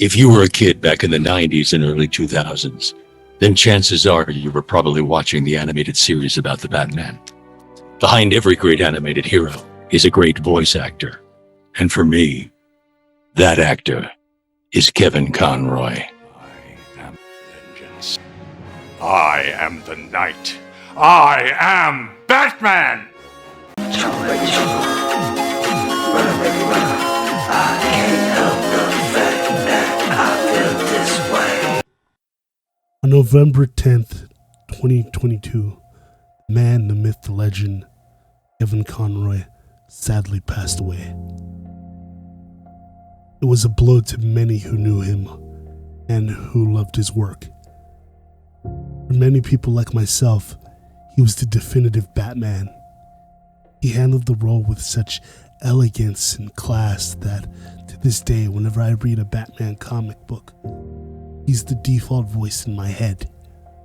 If you were a kid back in the 90s and early 2000s, then chances are you were probably watching the animated series about the Batman. Behind every great animated hero is a great voice actor. And for me, that actor is Kevin Conroy. I am vengeance. I am the night. I am Batman! On November 10th, 2022, the man, the myth, the legend, Kevin Conroy, sadly passed away. It was a blow to many who knew him and who loved his work. For many people like myself, he was the definitive Batman. He handled the role with such elegance and class that, to this day, whenever I read a Batman comic book, he's the default voice in my head.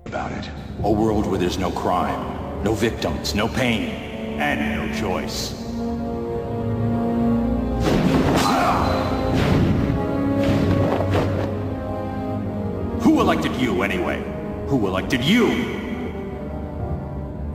About it. A world where there's no crime, no victims, no pain, and no choice. Who elected you anyway? Who elected you?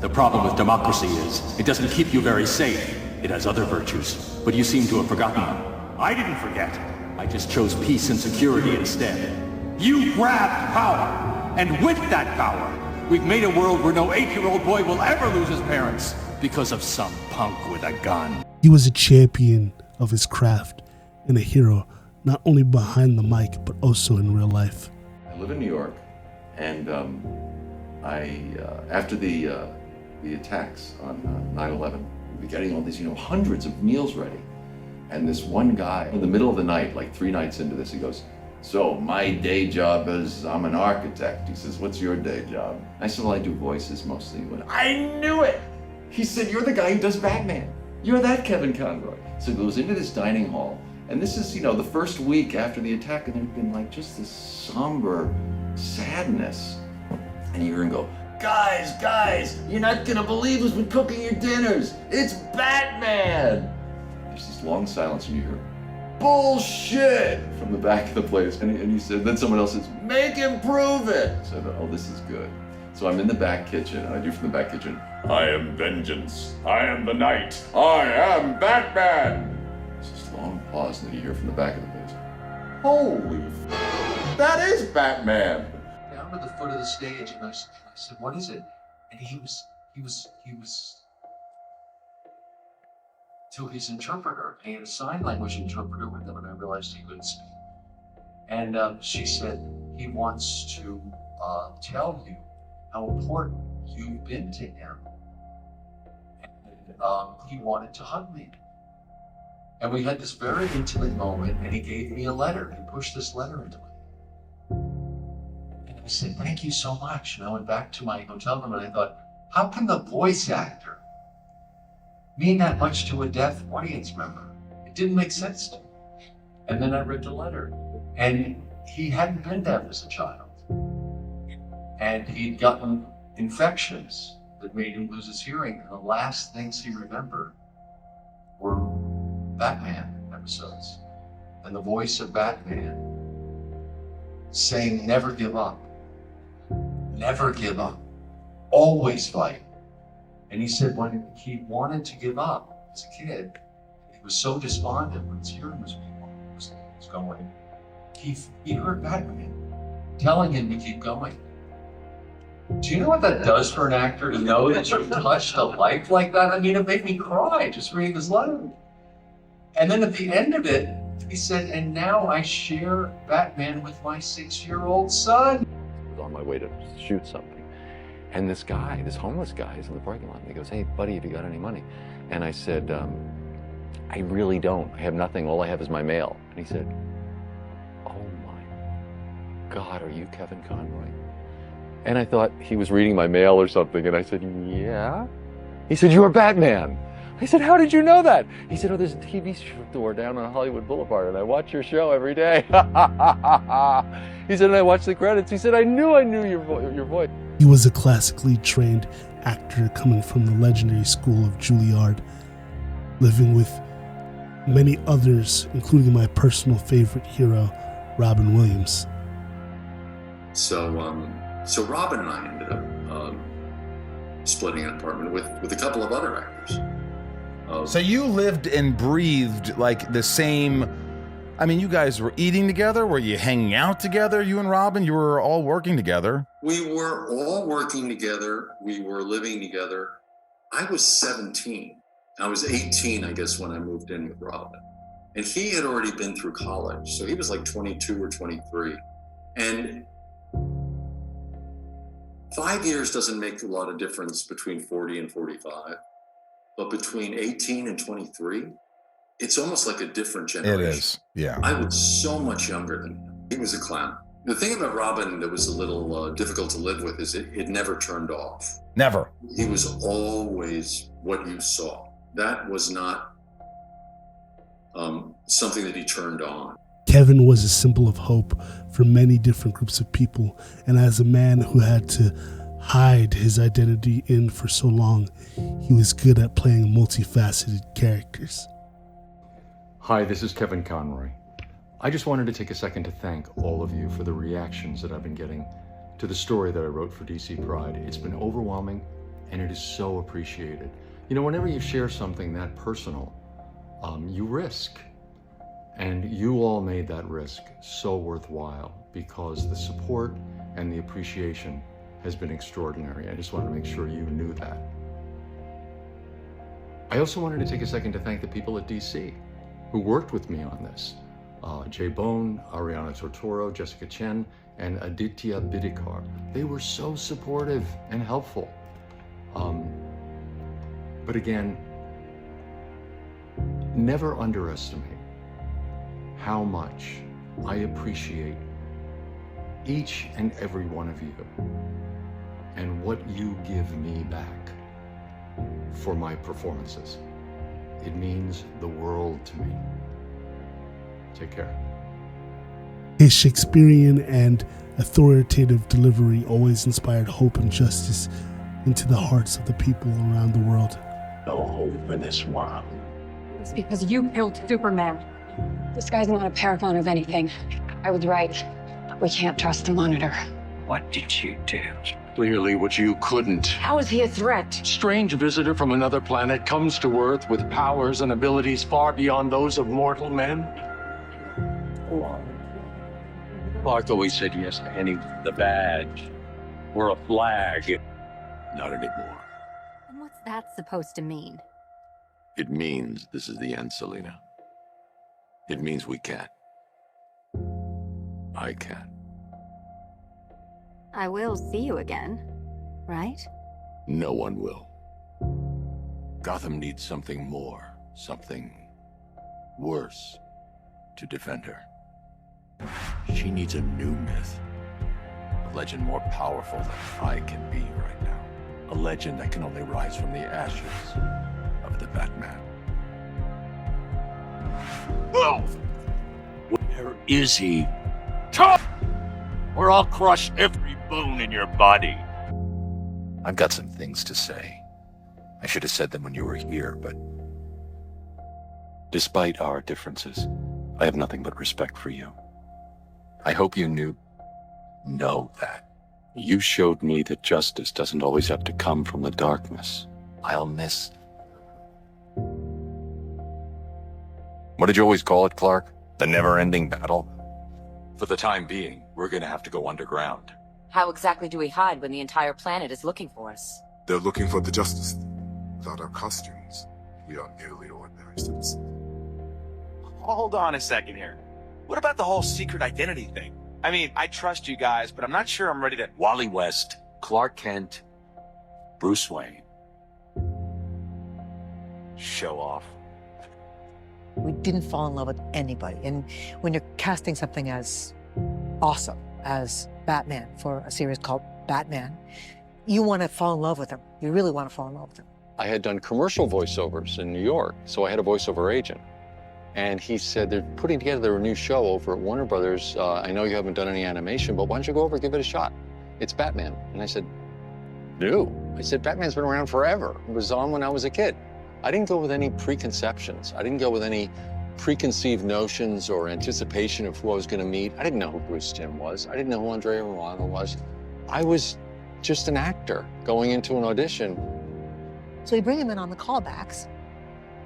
The problem with democracy is, it doesn't keep you very safe. It has other virtues, but you seem to have forgotten them. I didn't forget. I just chose peace and security instead. You grabbed power, and with that power, we've made a world where no 8-year-old boy will ever lose his parents because of some punk with a gun. He was a champion of his craft and a hero, not only behind the mic, but also in real life. I live in New York, and after the attacks on 9/11, we were getting all these, hundreds of meals ready. And this one guy, in the middle of the night, like 3 nights into this, he goes, "So my day job is I'm an architect." He says, "What's your day job?" I said, "Well, I do voices mostly." He went, "I knew it!" He said, "You're the guy who does Batman. You're that Kevin Conroy." So he goes into this dining hall, and this is, the first week after the attack, and there'd been like just this somber sadness. And you hear him go, Guys, you're not gonna believe who's been cooking your dinners. It's Batman!" There's this long silence, and you hear, "Bullshit!" from the back of the place. And he said, then someone else says, "Make him prove it!" I said, "Oh, this is good." So I'm in the back kitchen, and I do from the back kitchen, "I am vengeance. I am the night. I am Batman!" There's this long pause, and then you hear from the back of the place, "Holy that is Batman!" Down to the foot of the stage, and I said, "What is it?" And he was to his interpreter. He had a sign language interpreter with him, and I realized he couldn't speak. And she said, "He wants to tell you how important you've been to him." And he wanted to hug me. And we had this very intimate moment, and he gave me a letter. He pushed this letter into me. And I said, "Thank you so much." And I went back to my hotel room, and I thought, how can the voice actor mean that much to a deaf audience member? It didn't make sense to me. And then I read the letter, and he hadn't been deaf as a child. And he'd gotten infections that made him lose his hearing. And the last things he remembered were Batman episodes. And the voice of Batman saying, "Never give up. Never give up. Always fight." And he said when he wanted to give up as a kid, he was so despondent when his hearing was going, he heard Batman telling him to keep going. Do you know what that does for an actor to know that you've touched a life like that? I mean, it made me cry just reading this letter. And then at the end of it, he said, "And now I share Batman with my 6-year-old son." I was on my way to shoot something. And this homeless guy is in the parking lot, and he goes, "Hey, buddy, have you got any money?" And I said, "I really don't. I have nothing. All I have is my mail." And he said, "Oh my God, are you Kevin Conroy?" And I thought he was reading my mail or something, and I said, "Yeah." He said, "You're Batman." I said, "How did you know that?" He said, "Oh, there's a TV store down on Hollywood Boulevard, and I watch your show every day." He said, "And I watch the credits." He said, I knew your voice. He was a classically trained actor coming from the legendary school of Juilliard, living with many others, including my personal favorite hero, Robin Williams. So Robin and I ended up splitting an apartment with a couple of other actors. So you lived and breathed like the same. I mean, you guys were eating together. Were you hanging out together? You and Robin, you were all working together. We were all working together. We were living together. I was 17. I was 18, I guess, when I moved in with Robin. And he had already been through college. So he was like 22 or 23. And 5 years doesn't make a lot of difference between 40 and 45. But between 18 and 23, it's almost like a different generation. It is, yeah. I was so much younger than him. He was a clown. The thing about Robin that was a little difficult to live with is it never turned off. Never. He was always what you saw. That was not something that he turned on. Kevin was a symbol of hope for many different groups of people, and as a man who had to hide his identity in for so long, he was good at playing multifaceted characters. Hi, this is Kevin Conroy. I just wanted to take a second to thank all of you for the reactions that I've been getting to the story that I wrote for DC Pride. It's been overwhelming, and it is so appreciated. You know, whenever you share something that personal, you risk. And you all made that risk so worthwhile because the support and the appreciation has been extraordinary. I just wanted to make sure you knew that. I also wanted to take a second to thank the people at DC who worked with me on this. Jay Bone, Ariana Tortoro, Jessica Chen, and Aditya Bidikar. They were so supportive and helpful. But again, never underestimate how much I appreciate each and every one of you and what you give me back for my performances. It means the world to me. Take care. His Shakespearean and authoritative delivery always inspired hope and justice into the hearts of the people around the world. No hope in this world. It's because you killed Superman. This guy's not a paragon of anything. I was right. We can't trust the Monitor. What did you do? Clearly what you couldn't. How is he a threat? Strange visitor from another planet comes to Earth with powers and abilities far beyond those of mortal men. Clark always said yes to any the badge or a flag. Not anymore. And what's that supposed to mean? It means this is the end, Selena. It means we can't. I can't. I will see you again, right? No one will. Gotham needs something more, something worse to defend her. She needs a new myth. A legend more powerful than I can be right now. A legend that can only rise from the ashes of the Batman. Where is he? Talk! Or I'll crush every bone in your body. I've got some things to say. I should have said them when you were here, but despite our differences, I have nothing but respect for you. I hope you know that. You showed me that justice doesn't always have to come from the darkness. I'll miss. What did you always call it, Clark? The never-ending battle? For the time being, we're gonna have to go underground. How exactly do we hide when the entire planet is looking for us? They're looking for the justice. Without our costumes, we are merely ordinary citizens. Hold on a second here. What about the whole secret identity thing? I mean, I trust you guys, but I'm not sure I'm ready to... Wally West, Clark Kent, Bruce Wayne. Show off. We didn't fall in love with anybody. And when you're casting something as awesome as Batman for a series called Batman, you want to fall in love with him. You really want to fall in love with him. I had done commercial voiceovers in New York, so I had a voiceover agent. And he said, they're putting together a new show over at Warner Brothers. I know you haven't done any animation, but why don't you go over and give it a shot? It's Batman. And I said, new? I said, Batman's been around forever. It was on when I was a kid. I didn't go with any preconceptions. I didn't go with any preconceived notions or anticipation of who I was going to meet. I didn't know who Bruce Timm was. I didn't know who Andrea Romano was. I was just an actor going into an audition. So we bring him in on the callbacks,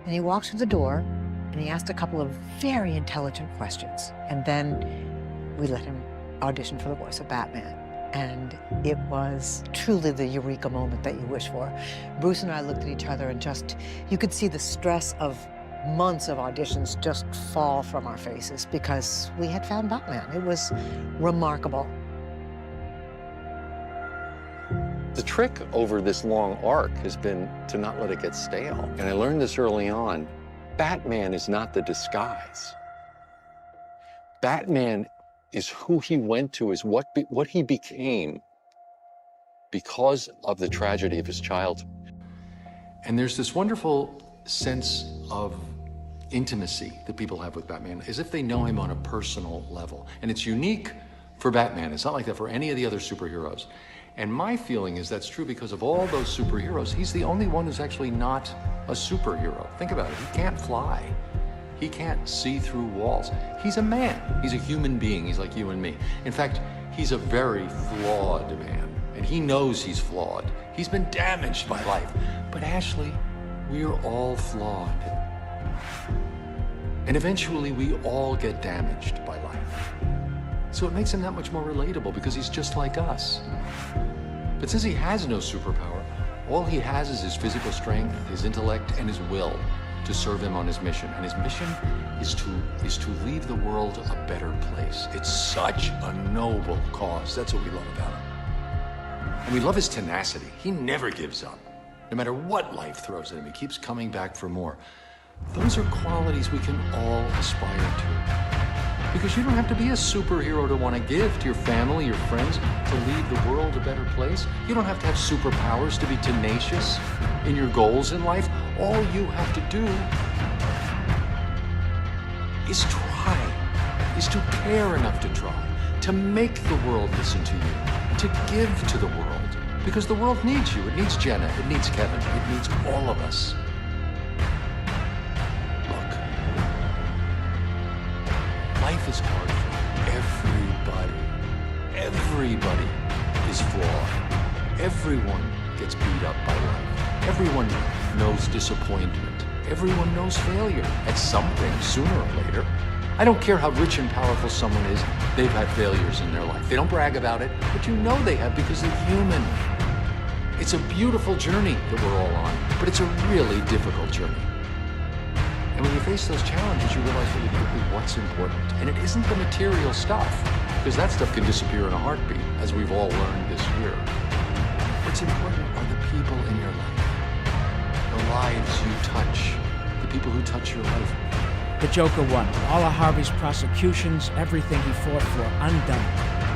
and he walks through the door, and he asked a couple of very intelligent questions. And then we let him audition for the voice of Batman. And it was truly the eureka moment that you wish for. Bruce and I looked at each other and just, you could see the stress of months of auditions just fall from our faces because we had found Batman. It was remarkable. The trick over this long arc has been to not let it get stale. And I learned this early on. Batman is not the disguise. Batman is who he went to, is what he became because of the tragedy of his childhood. And there's this wonderful sense of intimacy that people have with Batman, as if they know him on a personal level. And it's unique for Batman. It's not like that for any of the other superheroes. And my feeling is that's true because of all those superheroes, he's the only one who's actually not a superhero. Think about it. He can't fly. He can't see through walls. He's a man. He's a human being. He's like you and me. In fact, he's a very flawed man. And he knows he's flawed. He's been damaged by life. But Ashley, we're all flawed. And eventually we all get damaged by life. So it makes him that much more relatable because he's just like us. But since he has no superpower, all he has is his physical strength, his intellect, and his will to serve him on his mission. And his mission is to leave the world a better place. It's such a noble cause. That's what we love about him. And we love his tenacity. He never gives up. No matter what life throws at him, he keeps coming back for more. Those are qualities we can all aspire to. Because you don't have to be a superhero to want to give to your family, your friends, to leave the world a better place. You don't have to have superpowers to be tenacious in your goals in life. All you have to do is try, is to care enough to try, to make the world listen to you, to give to the world. Because the world needs you. It needs Jenna. It needs Kevin. It needs all of us. Life is hard for everybody. Everybody is flawed. Everyone gets beat up by life. Everyone knows disappointment. Everyone knows failure at something sooner or later. I don't care how rich and powerful someone is, they've had failures in their life. They don't brag about it, but you know they have because they're human. It's a beautiful journey that we're all on, but it's a really difficult journey. And when you face those challenges, you realize really quickly what's important. And it isn't the material stuff, because that stuff can disappear in a heartbeat, as we've all learned this year. What's important are the people in your life, the lives you touch, the people who touch your life. The Joker won. All of Harvey's prosecutions, everything he fought for, undone.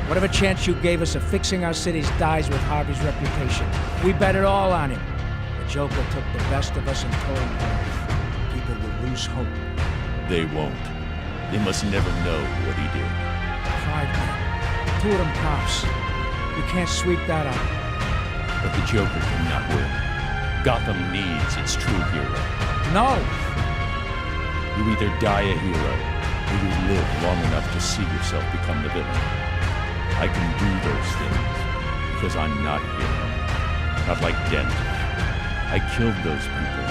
Whatever chance you gave us of fixing our cities dies with Harvey's reputation. We bet it all on him. The Joker took the best of us and told him. People will lose hope. They won't. They must never know what he did. 5 men. 2 of them cops. You can't sweep that out. But the Joker cannot win. Gotham needs its true hero. No! You either die a hero, or you live long enough to see yourself become the villain. I can do those things, because I'm not a hero. Not like Dent. I killed those people.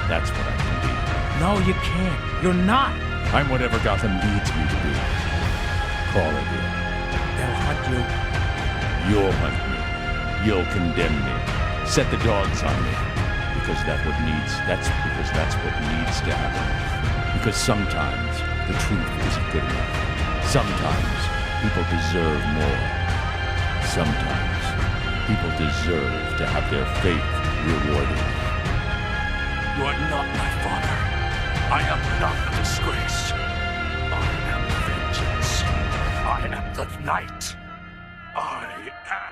That's what I can be. No, you can't. You're not. I'm whatever Gotham needs me to be. Call it in. They'll hunt you. You'll hunt me. You'll condemn me. Set the dogs on me. Because that's what needs to happen. Because sometimes the truth isn't good enough. Sometimes people deserve more. Sometimes people deserve to have their faith rewarded. You are not my father. I am not the disgrace. I am vengeance. I am the knight. I am...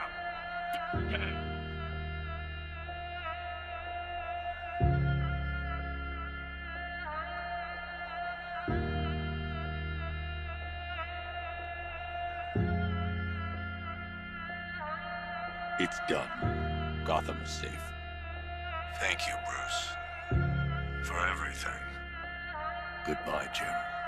It's done. Gotham is safe. Thank you, Bruce. For everything. Goodbye, Jim.